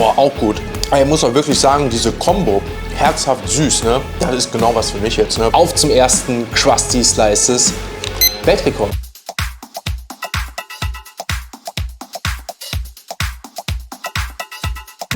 Boah, auch gut. Aber ich muss auch wirklich sagen, diese Kombo, herzhaft süß, ne? Das ist genau was für mich jetzt, ne? Auf zum ersten Krusty Slices Weltrekord.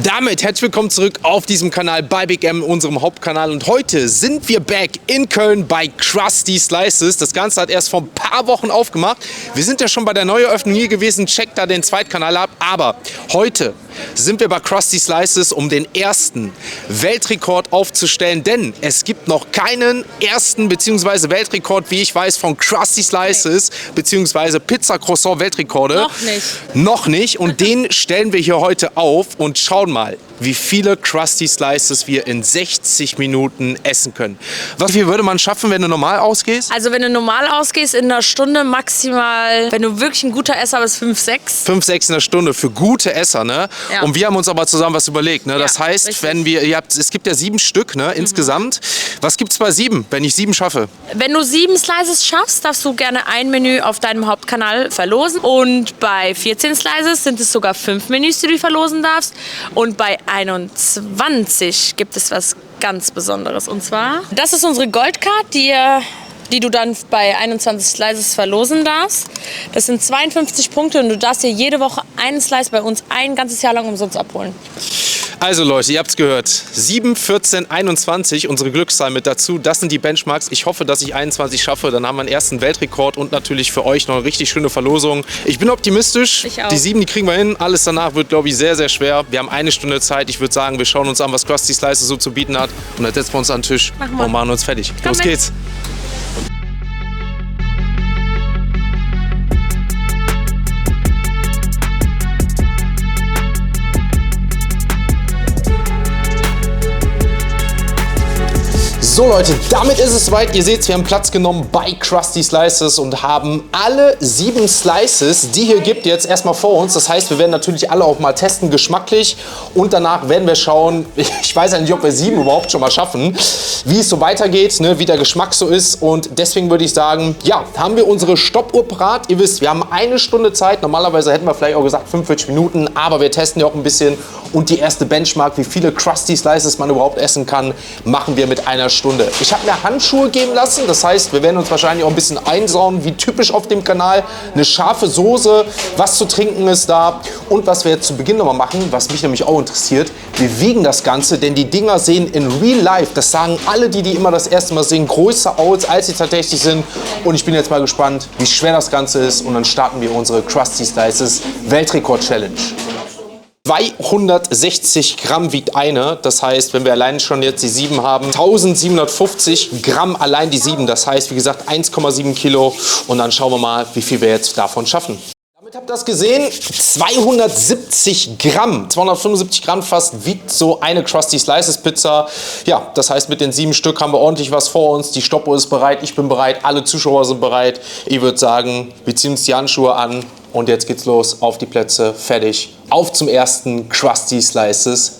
Damit herzlich willkommen zurück auf diesem Kanal bei Big M, unserem Hauptkanal. Und heute sind wir back in Köln bei Krusty Slices. Das Ganze hat erst vor ein paar Wochen aufgemacht. Wir sind ja schon bei der Neueröffnung hier gewesen. Checkt da den Zweitkanal ab. Aber heute sind wir bei Krusty Slices, um den ersten Weltrekord aufzustellen. Denn es gibt noch keinen ersten bzw. Weltrekord, wie ich weiß, von Krusty Slices bzw. Pizza Croissant Weltrekorde. Noch nicht. Noch nicht. Und den stellen wir hier heute auf und schauen mal, wie viele Krusty Slices wir in 60 Minuten essen können. Was viel würde man schaffen, wenn du normal ausgehst? Also wenn du normal ausgehst, in einer Stunde maximal, wenn du wirklich ein guter Esser bist, 5, 6. 5, 6 in der Stunde für gute Esser, ne? Ja. Und wir haben uns aber zusammen was überlegt, ne? Ja, Das heißt, richtig. wenn wir, es gibt ja 7 Stück, ne? Insgesamt. Was gibt's bei 7, wenn ich 7 schaffe? Wenn du 7 Slices schaffst, darfst du gerne ein Menü auf deinem Hauptkanal verlosen. Und bei 14 Slices sind es sogar 5 Menüs, die du verlosen darfst. Und bei 21 gibt es was ganz Besonderes. Und zwar, das ist unsere Goldcard, die du dann bei 21 Slices verlosen darfst. Das sind 52 Punkte und du darfst dir jede Woche einen Slice bei uns ein ganzes Jahr lang umsonst abholen. Also Leute, ihr habt's gehört. 7, 14, 21, unsere Glückszahl mit dazu. Das sind die Benchmarks. Ich hoffe, dass ich 21 schaffe. Dann haben wir einen ersten Weltrekord und natürlich für euch noch eine richtig schöne Verlosung. Ich bin optimistisch. Ich auch. Die 7, die kriegen wir hin. Alles danach wird, glaube ich, sehr, sehr schwer. Wir haben eine Stunde Zeit. Ich würde sagen, wir schauen uns an, was Krusty Slices so zu bieten hat. Und dann setzen wir uns an den Tisch Machen wir. und machen uns fertig. Komm Los mit. geht's. So Leute, damit ist es soweit. Ihr seht, wir haben Platz genommen bei Krusty Slices und haben alle 7 Slices, die hier gibt, jetzt erstmal vor uns. Das heißt, wir werden natürlich alle auch mal testen, geschmacklich. Und danach werden wir schauen, ich weiß ja nicht, ob wir 7 überhaupt schon mal schaffen, wie es so weitergeht, ne, wie der Geschmack so ist. Und deswegen würde ich sagen, ja, haben wir unsere Stoppuhr parat. Ihr wisst, wir haben eine Stunde Zeit. Normalerweise hätten wir vielleicht auch gesagt 45 Minuten, aber wir testen ja auch ein bisschen. Und die erste Benchmark, wie viele Krusty Slices man überhaupt essen kann, machen wir mit einer Stunde. Ich habe mir Handschuhe geben lassen, das heißt, wir werden uns wahrscheinlich auch ein bisschen einsauen, wie typisch auf dem Kanal. Eine scharfe Soße, was zu trinken ist da. Und was wir jetzt zu Beginn nochmal machen, was mich nämlich auch interessiert, wir wiegen das Ganze, denn die Dinger sehen in real life, das sagen alle, die immer das erste Mal sehen, größer aus, als sie tatsächlich sind. Und ich bin jetzt mal gespannt, wie schwer das Ganze ist. Und dann starten wir unsere Krusty Slices Weltrekord-Challenge. 260 Gramm wiegt eine, das heißt, wenn wir allein schon jetzt die 7 haben, 1750 Gramm allein die 7, das heißt, wie gesagt, 1,7 Kilo und dann schauen wir mal, wie viel wir jetzt davon schaffen. Damit habt ihr das gesehen, 270 Gramm, 275 Gramm fast wiegt so eine Krusty Slices Pizza. Ja, das heißt, mit den 7 Stück haben wir ordentlich was vor uns, die Stoppuhr ist bereit, ich bin bereit, alle Zuschauer sind bereit. Ich würde sagen, wir ziehen uns die Handschuhe an. Und jetzt geht's los, auf die Plätze, fertig. Auf zum ersten Krusty Slices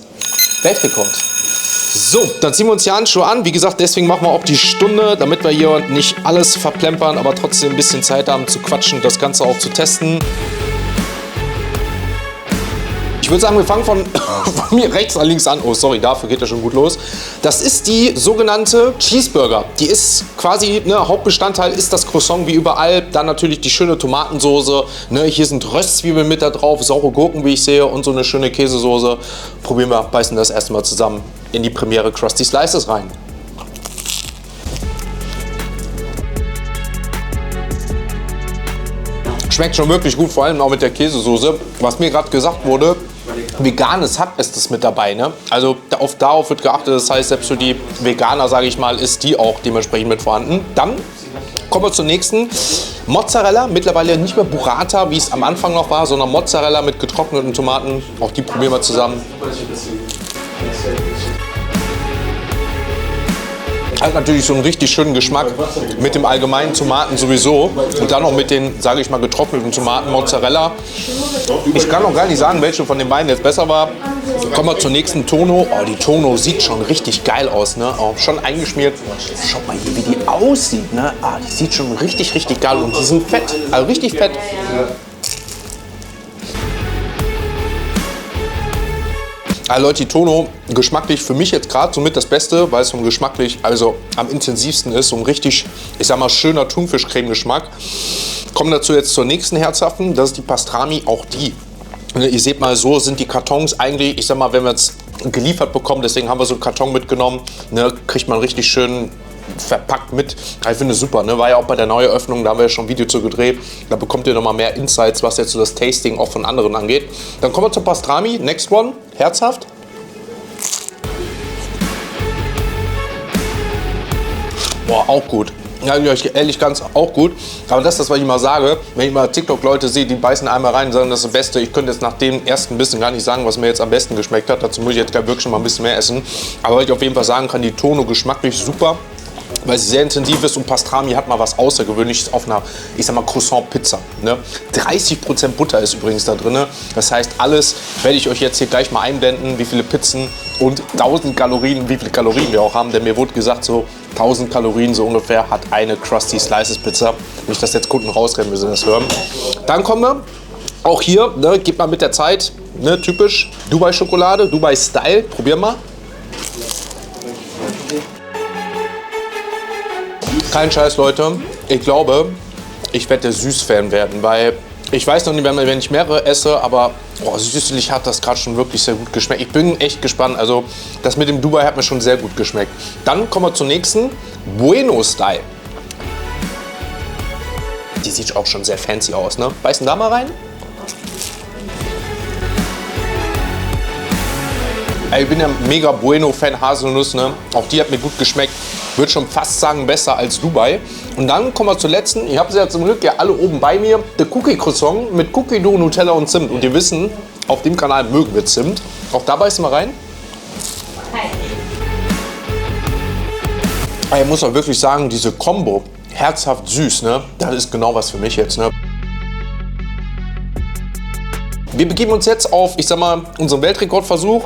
Weltrekord. So, dann ziehen wir uns die Handschuhe an. Wie gesagt, deswegen machen wir auch die Stunde, damit wir hier nicht alles verplempern, aber trotzdem ein bisschen Zeit haben zu quatschen, das Ganze auch zu testen. Ich würde sagen, wir fangen von mir rechts nach links an. Oh, sorry, dafür geht das schon gut los. Das ist die sogenannte Cheeseburger. Die ist quasi, ne, Hauptbestandteil ist das Croissant wie überall. Dann natürlich die schöne Tomatensoße. Ne, hier sind Röstzwiebeln mit da drauf, saure Gurken, wie ich sehe, und so eine schöne Käsesoße. Probieren wir, beißen das erstmal zusammen in die Premiere Krusty Slices rein. Schmeckt schon wirklich gut, vor allem auch mit der Käsesoße. Was mir gerade gesagt wurde, veganes Hack ist das mit dabei, ne? Also darauf wird geachtet, das heißt, selbst für die Veganer, sage ich mal, ist die auch dementsprechend mit vorhanden. Dann kommen wir zur nächsten. Mozzarella, mittlerweile nicht mehr Burrata, wie es am Anfang noch war, sondern Mozzarella mit getrockneten Tomaten. Auch die probieren wir zusammen. Hat natürlich so einen richtig schönen Geschmack mit dem allgemeinen Tomaten sowieso und dann noch mit den, sage ich mal, getrockneten Tomaten, Mozzarella. Ich kann noch gar nicht sagen, welche von den beiden jetzt besser war. Kommen wir zur nächsten Tono. Oh, die Tono sieht schon richtig geil aus, ne? Auch schon eingeschmiert. Schaut mal hier, wie die aussieht, ne? Ah, die sieht schon richtig, richtig geil und die sind fett, also richtig fett. Also Leute, die Tono geschmacklich für mich jetzt gerade somit das Beste, weil es vom geschmacklich also am intensivsten ist. So ein richtig, ich sag mal, schöner Thunfischcreme-Geschmack. Kommen dazu jetzt zur nächsten herzhaften, das ist die Pastrami, auch die. Ihr seht mal, so sind die Kartons eigentlich, ich sag mal, wenn wir jetzt geliefert bekommen, deswegen haben wir so einen Karton mitgenommen, ne, kriegt man richtig schön verpackt mit. Ich finde es super, ne? War ja auch bei der Neueröffnung, da haben wir ja schon ein Video zu gedreht. Da bekommt ihr nochmal mehr Insights, was jetzt so das Tasting auch von anderen angeht. Dann kommen wir zur Pastrami, next one, herzhaft. Boah, auch gut. Ja, ehrlich ganz auch gut. Aber das ist das, was ich immer sage. Wenn ich mal TikTok-Leute sehe, die beißen einmal rein und sagen, das ist das Beste. Ich könnte jetzt nach dem ersten Bissen gar nicht sagen, was mir jetzt am besten geschmeckt hat. Dazu muss ich jetzt wirklich schon mal ein bisschen mehr essen. Aber was ich auf jeden Fall sagen kann, die Tono geschmacklich super, weil sie sehr intensiv ist und Pastrami hat mal was Außergewöhnliches auf einer, ich sag mal, Croissant-Pizza. Ne? 30% Butter ist übrigens da drin. Das heißt, alles werde ich euch jetzt hier gleich mal einblenden, wie viele Pizzen und 1000 Kalorien, wie viele Kalorien wir auch haben. Denn mir wurde gesagt, so 1000 Kalorien so ungefähr hat eine Krusty Slices Pizza. Nicht, dass jetzt Kunden rausrennen, wir das hören. Dann kommen wir, auch hier, ne, geht mal mit der Zeit, ne, typisch Dubai-Schokolade, Dubai-Style, probier mal. Kein Scheiß, Leute. Ich glaube, ich werde der Süß-Fan werden, weil ich weiß noch nicht, wenn ich mehrere esse, aber süßlich hat das gerade schon wirklich sehr gut geschmeckt. Ich bin echt gespannt. Also das mit dem Dubai hat mir schon sehr gut geschmeckt. Dann kommen wir zur nächsten, Bueno Style. Die sieht auch schon sehr fancy aus, ne? Beißen da mal rein. Ich bin ja mega Bueno-Fan, Haselnuss, ne? Auch die hat mir gut geschmeckt. Würde schon fast sagen, besser als Dubai. Und dann kommen wir zur letzten. Ich habe sie ja zum Glück ja alle oben bei mir. Der Cookie Croissant mit Cookie Dough, Nutella und Zimt. Und ihr wissen, auf dem Kanal mögen wir Zimt. Auch da beißen wir rein. Ich muss auch wirklich sagen, diese Kombo, herzhaft süß, ne? Das ist genau was für mich jetzt, ne? Wir begeben uns jetzt auf, ich sag mal, unseren Weltrekordversuch.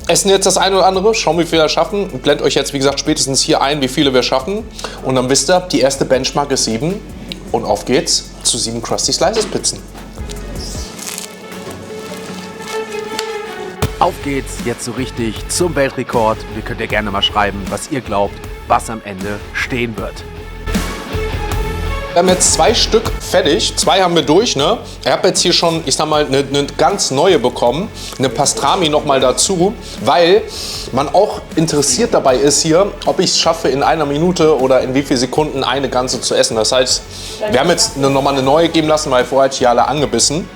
Essen jetzt das eine oder andere, schauen, wie viele wir schaffen. Und blend euch jetzt, wie gesagt, spätestens hier ein, wie viele wir schaffen. Und dann wisst ihr, die erste Benchmark ist 7. Und auf geht's zu 7 Krusty Slices Pizzen. Auf geht's jetzt so richtig zum Weltrekord. Und ihr könnt ja gerne mal schreiben, was ihr glaubt, was am Ende stehen wird. Wir haben jetzt 2 Stück fertig, 2 haben wir durch, ne? Ich habe jetzt hier schon, ich sag mal, eine ganz neue bekommen, eine Pastrami noch mal dazu, weil man auch interessiert dabei ist hier, ob ich es schaffe, in einer Minute oder in wie vielen Sekunden eine ganze zu essen. Das heißt, wir haben jetzt noch mal eine neue geben lassen, weil vorher hatte ich hier alle angebissen.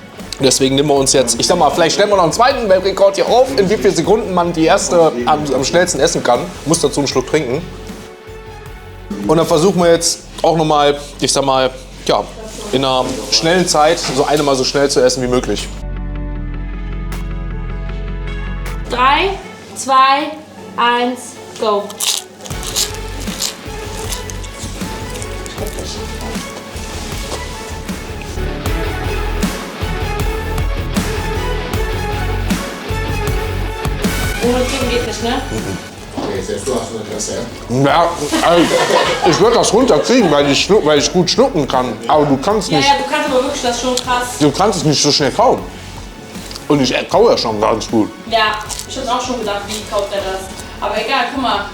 Deswegen nehmen wir uns jetzt, ich sag mal, vielleicht stellen wir noch einen zweiten Weltrekord hier auf, in wie vielen Sekunden man die erste am schnellsten essen kann. Muss dazu einen Schluck trinken. Und dann versuchen wir jetzt auch nochmal, ich sag mal, ja, in einer schnellen Zeit so eine mal so schnell zu essen wie möglich. 3, 2, 1, go. Ohne Trinken geht nicht, ne? Okay, selbst du hast ein Interesse. Ja, also, ich würde das runterkriegen, weil ich gut schlucken kann. Aber du kannst nicht. Ja, du kannst aber wirklich, das ist schon krass. Du kannst es nicht so schnell kauen. Und ich kaue ja schon ganz gut. Ja, ich hab's auch schon gedacht, wie kauft er das? Aber egal, guck mal.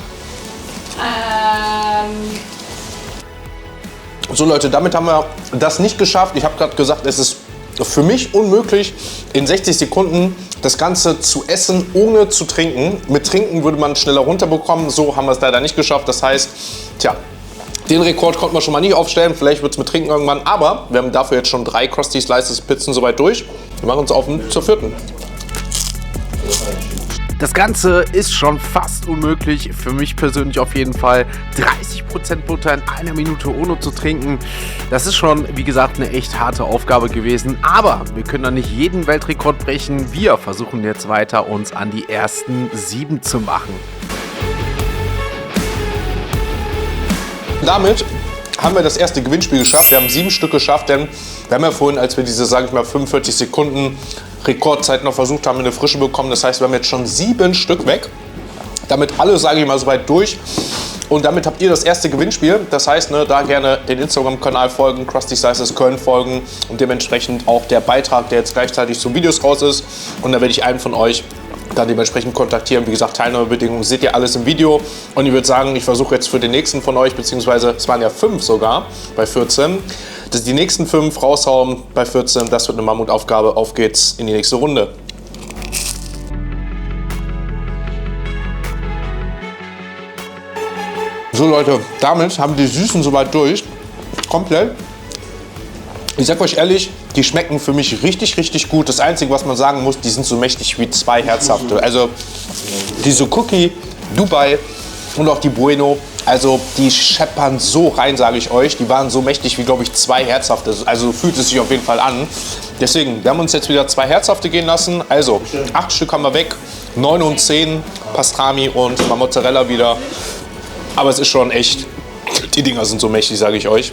So Leute, damit haben wir das nicht geschafft. Ich habe gerade gesagt, es ist für mich unmöglich, in 60 Sekunden das Ganze zu essen, ohne zu trinken. Mit Trinken würde man schneller runterbekommen. So haben wir es leider nicht geschafft. Das heißt, tja, den Rekord konnten wir schon mal nicht aufstellen. Vielleicht wird es mit Trinken irgendwann. Aber wir haben dafür jetzt schon 3 Krusty Slices Pizzen soweit durch. Wir machen uns auf zur 4. Das Ganze ist schon fast unmöglich, für mich persönlich auf jeden Fall. 30% Butter in einer Minute ohne zu trinken. Das ist schon, wie gesagt, eine echt harte Aufgabe gewesen. Aber wir können da nicht jeden Weltrekord brechen. Wir versuchen jetzt weiter, uns an die ersten 7 zu machen. Damit haben wir das erste Gewinnspiel geschafft. Wir haben 7 Stück geschafft, denn wir haben ja vorhin, als wir diese, sage ich mal, 45 Sekunden Rekordzeit noch versucht haben, eine Frische bekommen. Das heißt, wir haben jetzt schon 7 Stück weg. Damit alle, sage ich mal, soweit durch. Und damit habt ihr das erste Gewinnspiel. Das heißt, ne, da gerne den Instagram-Kanal folgen, Krusty Slices Köln folgen und dementsprechend auch der Beitrag, der jetzt gleichzeitig zum Videos raus ist. Und da werde ich einen von euch dann dementsprechend kontaktieren. Wie gesagt, Teilnahmebedingungen seht ihr alles im Video. Und ich würde sagen, ich versuche jetzt für den nächsten von euch, beziehungsweise es waren ja 5 sogar bei 14, dass die nächsten 5 raushauen bei 14. Das wird eine Mammutaufgabe. Auf geht's in die nächste Runde. So Leute, damit haben die Süßen soweit durch. Komplett. Ich sag euch ehrlich, die schmecken für mich richtig, richtig gut. Das Einzige, was man sagen muss, die sind so mächtig wie 2 herzhafte. Also diese Cookie, Dubai und auch die Bueno, also die scheppern so rein, sage ich euch. Die waren so mächtig wie, glaube ich, 2 herzhafte. Also fühlt es sich auf jeden Fall an. Deswegen, wir haben uns jetzt wieder 2 herzhafte gehen lassen. Also 8 Stück haben wir weg, 9 und 10 Pastrami und mal Mozzarella wieder. Aber es ist schon echt, die Dinger sind so mächtig, sage ich euch.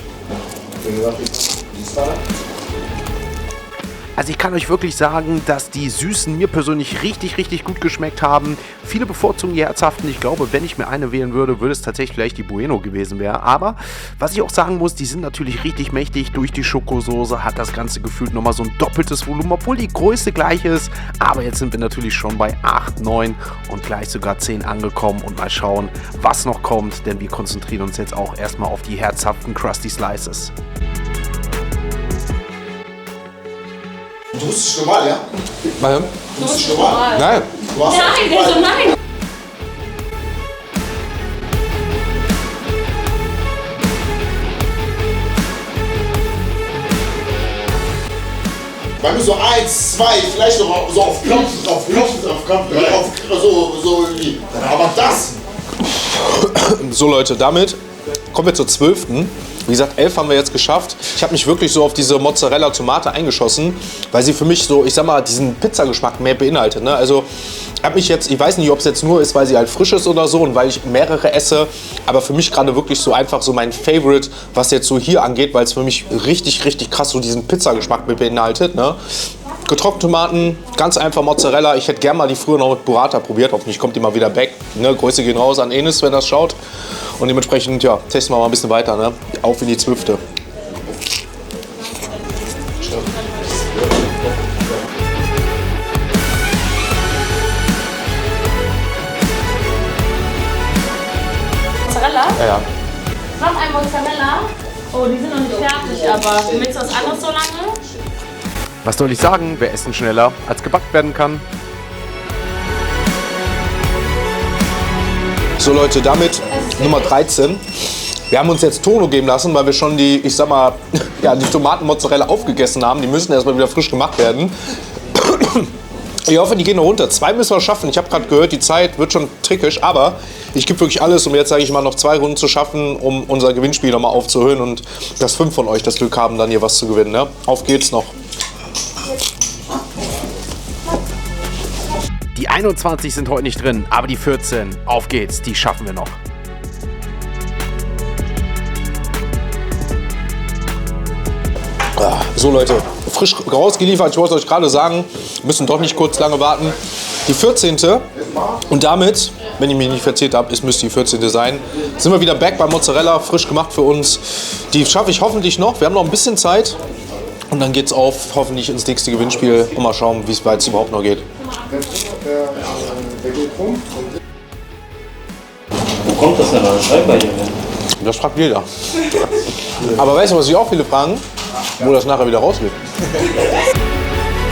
Also ich kann euch wirklich sagen, dass die Süßen mir persönlich richtig, richtig gut geschmeckt haben. Viele bevorzugen die herzhaften. Ich glaube, wenn ich mir eine wählen würde, würde es tatsächlich vielleicht die Bueno gewesen wäre. Aber was ich auch sagen muss, die sind natürlich richtig mächtig. Durch die Schokosoße hat das Ganze gefühlt nochmal so ein doppeltes Volumen, obwohl die Größe gleich ist. Aber jetzt sind wir natürlich schon bei 8, 9 und gleich sogar 10 angekommen. Und mal schauen, was noch kommt. Denn wir konzentrieren uns jetzt auch erstmal auf die herzhaften Krusty Slices. Du bist nicht normal, ja? Nein. Du bist nicht normal. Nein. Du hast Nein, also nein. Bei mir so 1, 2, vielleicht noch so auf Klopfen, so lieb. Aber das. So Leute, damit kommen wir zur 12. Wie gesagt, 11 haben wir jetzt geschafft. Ich habe mich wirklich so auf diese Mozzarella-Tomate eingeschossen, weil sie für mich so, ich sag mal, diesen Pizzageschmack mehr beinhaltet. Ne? Also, ich weiß nicht, ob es jetzt nur ist, weil sie halt frisch ist oder so und weil ich mehrere esse, aber für mich gerade wirklich so einfach so mein Favorite, was jetzt so hier angeht, weil es für mich richtig, richtig krass so diesen Pizzageschmack beinhaltet. Ne? Getrocknete Tomaten, ganz einfach Mozzarella. Ich hätte gerne mal die früher noch mit Burrata probiert. Hoffentlich kommt die mal wieder back. Ne? Grüße gehen raus an Enes, wenn das schaut. Und dementsprechend, ja, testen wir mal ein bisschen weiter. Ne? Auf in die 12. Mozzarella? Ja. Noch ein Mozzarella. Oh, die sind noch nicht fertig, aber willst du was anderes so lange? Was soll ich sagen? Wer Essen schneller als gebackt werden kann? So Leute, damit Nummer 13. Wir haben uns jetzt Tono geben lassen, weil wir schon die, ich sag mal, ja, die Tomatenmozzarella aufgegessen haben. Die müssen erstmal wieder frisch gemacht werden. Ich hoffe, die gehen noch runter. 2 müssen wir schaffen. Ich habe gerade gehört, die Zeit wird schon trickisch, aber ich gebe wirklich alles, um jetzt, sage ich mal, noch 2 Runden zu schaffen, um unser Gewinnspiel nochmal aufzuhöhen und dass 5 von euch das Glück haben, dann hier was zu gewinnen. Ne? Auf geht's noch. Die 21 sind heute nicht drin, aber die 14, auf geht's, die schaffen wir noch. So Leute, frisch rausgeliefert, ich wollte euch gerade sagen, müssen doch nicht kurz lange warten. Die 14. Und damit, wenn ich mich nicht verzählt habe, es müsste die 14. sein, sind wir wieder back bei Mozzarella, frisch gemacht für uns. Die schaffe ich hoffentlich noch, wir haben noch ein bisschen Zeit. Und dann geht's auf, hoffentlich ins nächste Gewinnspiel und mal schauen, wie es weit es überhaupt noch geht. Wo kommt das denn an? Schreibbarriere? Das fragt jeder. Aber weißt du, was sich auch viele fragen? Wo das nachher wieder rausgeht.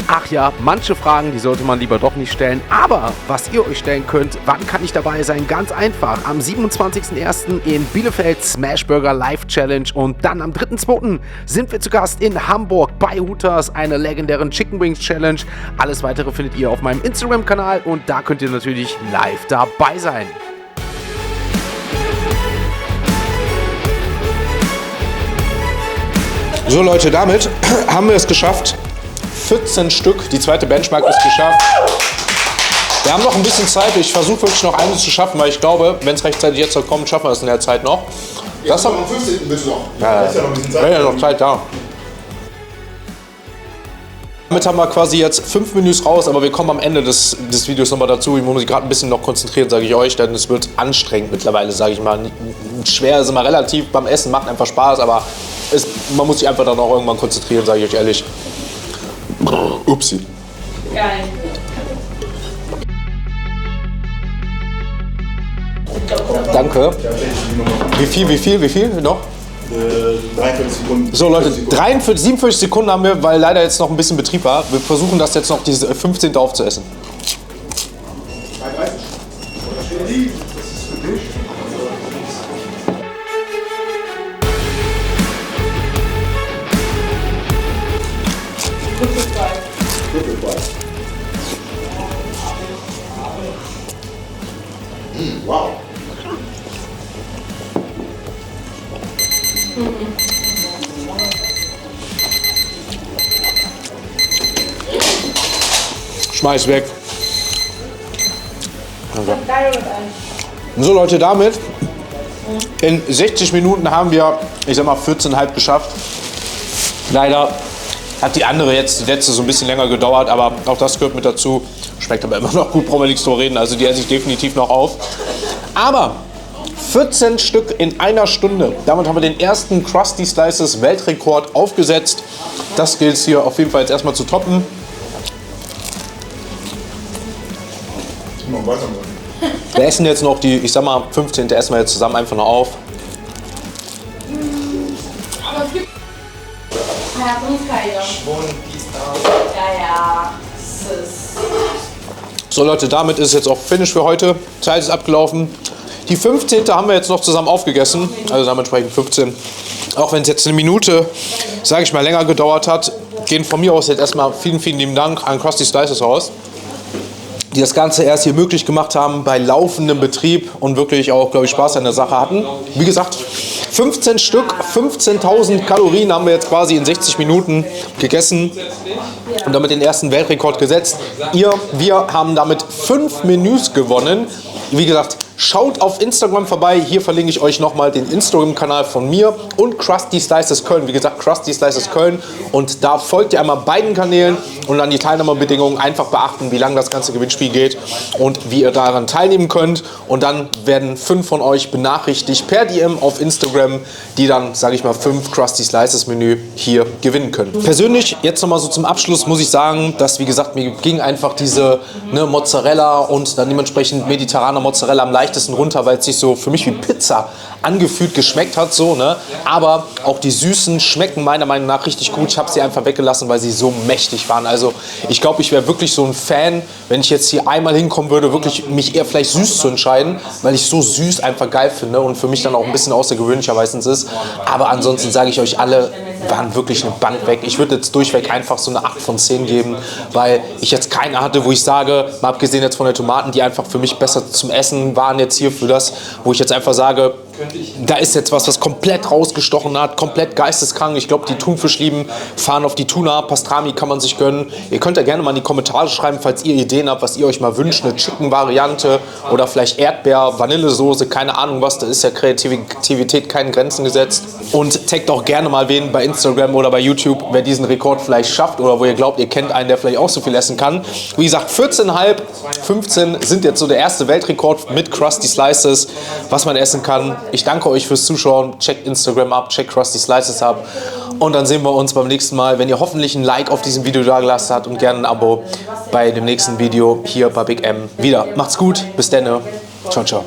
Ach ja, manche Fragen, die sollte man lieber doch nicht stellen. Aber was ihr euch stellen könnt, wann kann ich dabei sein? Ganz einfach. Am 27.01. in Bielefeld Smashburger Live Challenge. Und dann am 3.2. sind wir zu Gast in Hamburg bei Hooters, einer legendären Chicken Wings Challenge. Alles weitere findet ihr auf meinem Instagram-Kanal und da könnt ihr natürlich live dabei sein. So Leute, damit haben wir es geschafft. 14 Stück, die zweite Benchmark ist geschafft. Wir haben noch ein bisschen Zeit, ich versuche wirklich noch eines zu schaffen, weil ich glaube, wenn es rechtzeitig jetzt noch kommt, schaffen wir es in der Zeit noch. Das am 15. bitte noch. Ja, ist ja noch ein bisschen Zeit. ja noch Zeit da. Damit haben wir quasi jetzt 5 Menüs raus, aber wir kommen am Ende des Videos nochmal dazu. Ich muss mich gerade ein bisschen noch konzentrieren, sage ich euch, denn es wird anstrengend mittlerweile, sage ich mal. Schwer ist immer relativ, beim Essen macht einfach Spaß, aber man muss sich einfach dann auch irgendwann konzentrieren, sage ich euch ehrlich. Upsi. Geil. Danke. Wie viel noch? 43 Sekunden. So Leute, 47 Sekunden haben wir, weil leider jetzt noch ein bisschen Betrieb war. Wir versuchen das jetzt noch diese 15. aufzuessen. Wow. Schmeiß weg. Danke. So Leute, damit in 60 Minuten haben wir, ich sag mal, 14,5 geschafft. Leider hat die andere jetzt, die letzte, so ein bisschen länger gedauert, aber auch das gehört mit dazu. Schmeckt aber immer noch gut, brauchen wir nichts drüber reden, also die esse ich definitiv noch auf. Aber 14 Stück in einer Stunde. Damit haben wir den ersten Krusty Slices Weltrekord aufgesetzt. Das gilt es hier auf jeden Fall jetzt erstmal zu toppen. Wir essen jetzt noch die, ich sag mal, 15. essen wir jetzt zusammen einfach noch auf. So Leute, damit ist jetzt auch Finish für heute. Zeit ist abgelaufen. Die 15. haben wir jetzt noch zusammen aufgegessen, also dementsprechend 15. Auch wenn es jetzt eine Minute, sage ich mal, länger gedauert hat, gehen von mir aus jetzt erstmal vielen, vielen lieben Dank an Krusty Slices raus, die das Ganze erst hier möglich gemacht haben bei laufendem Betrieb und wirklich auch, glaube ich, Spaß an der Sache hatten. Wie gesagt, 15 Stück, 15.000 Kalorien haben wir jetzt quasi in 60 Minuten gegessen und damit den ersten Weltrekord gesetzt. Wir haben damit 5 Menüs gewonnen. Wie gesagt, schaut auf Instagram vorbei. Hier verlinke ich euch nochmal den Instagram-Kanal von mir und Krusty Slices Köln. Wie gesagt, Krusty Slices Köln. Und da folgt ihr einmal beiden Kanälen und dann die Teilnahmebedingungen einfach beachten, wie lange das ganze Gewinnspiel geht und wie ihr daran teilnehmen könnt. Und dann werden 5 von euch benachrichtigt per DM auf Instagram, die dann, sage ich mal, 5 Krusty Slices Menü hier gewinnen können. Persönlich, jetzt nochmal so zum Abschluss, muss ich sagen, dass, wie gesagt, mir ging einfach diese Mozzarella und dann dementsprechend mediterraner Mozzarella am leichtesten runter, weil es sich so für mich wie Pizza angefühlt geschmeckt hat. So, ne? Aber auch die Süßen schmecken meiner Meinung nach richtig gut. Ich habe sie einfach weggelassen, weil sie so mächtig waren. Also ich glaube, ich wäre wirklich so ein Fan, wenn ich jetzt hier einmal hinkommen würde, wirklich mich eher vielleicht süß zu entscheiden, weil ich so süß einfach geil finde und für mich dann auch ein bisschen außergewöhnlicher meistens ist. Aber ansonsten sage ich euch, alle waren wirklich eine Bank weg. Ich würde jetzt durchweg einfach so eine 8 von 10 geben, weil ich jetzt keine hatte, wo ich sage, mal abgesehen jetzt von den Tomaten, die einfach für mich besser zum Essen waren jetzt hier für das, wo ich jetzt einfach sage, da ist jetzt was komplett rausgestochen hat, komplett geisteskrank. Ich glaube, die Thunfischlieben fahren auf die Tuna, Pastrami kann man sich gönnen. Ihr könnt ja gerne mal in die Kommentare schreiben, falls ihr Ideen habt, was ihr euch mal wünscht, eine Chicken-Variante oder vielleicht Erdbeer, Vanillesoße, keine Ahnung was, da ist ja Kreativität keine Grenzen gesetzt. Und taggt auch gerne mal wen bei Instagram oder bei YouTube, wer diesen Rekord vielleicht schafft oder wo ihr glaubt, ihr kennt einen, der vielleicht auch so viel essen kann. Wie gesagt, 14,5, 15 sind jetzt so der erste Weltrekord mit Krusty Slices, was man essen kann. Ich danke euch fürs Zuschauen. Checkt Instagram ab, checkt Krusty Slices ab. Und dann sehen wir uns beim nächsten Mal, wenn ihr hoffentlich ein Like auf diesem Video da gelassen habt und gerne ein Abo bei dem nächsten Video hier bei Big M wieder. Macht's gut, bis dann. Ciao, ciao.